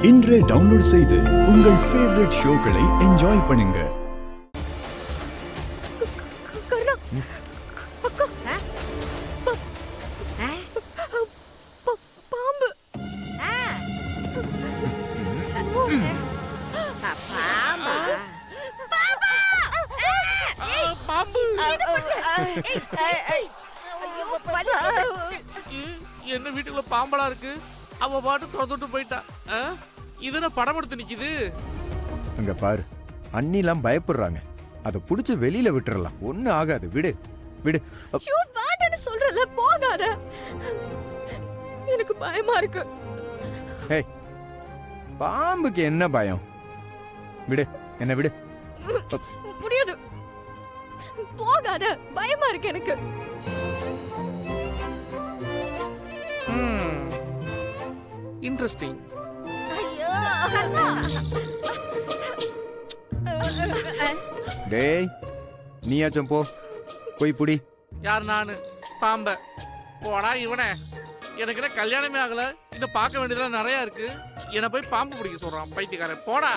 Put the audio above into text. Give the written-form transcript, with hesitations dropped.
இன்றே டவுன்லோட் செய்து உங்கள் ஃபேவரட் ஷோக்களை என்ஜாய் பண்ணுங்க. கருணா அக்கா பாம்பு என்ன வீட்டுக்குள்ள பாம்பலா இருக்கு. அவ பாட்டு தொட்டு போயிட்டா. இதுன படம் எடுத்து நிக்குது. அங்க பாரு, அண்ணிலாம் பயப்படுறாங்க. அதை புடிச்சு வெளியில விட்டுறலாம், ஒண்ணு ஆகாது. விடு விடு. ஐயோ வேண்டான்னு சொல்றல, போகாத. எனக்கு பயமா இருக்கு. ஏய், பாம்புக்கு என்ன பயம்? விடு, என்ன விடு. முடியாது, போகாத. பயமா இருக்கு எனக்கு. இன்ட்ரெஸ்டிங். டேய், நீயாச்சும் போ, போய் புடி. யார் நானு? பாம்ப போடா இவனே. எனக்கு என்ன கல்யாணமே ஆகல, இன்னும் பார்க்க வேண்டியதெல்லாம் நிறைய இருக்கு. என்ன போய் பாம்பு பிடிக்க சொல்றான் பைத்தியக்காரன். போடா.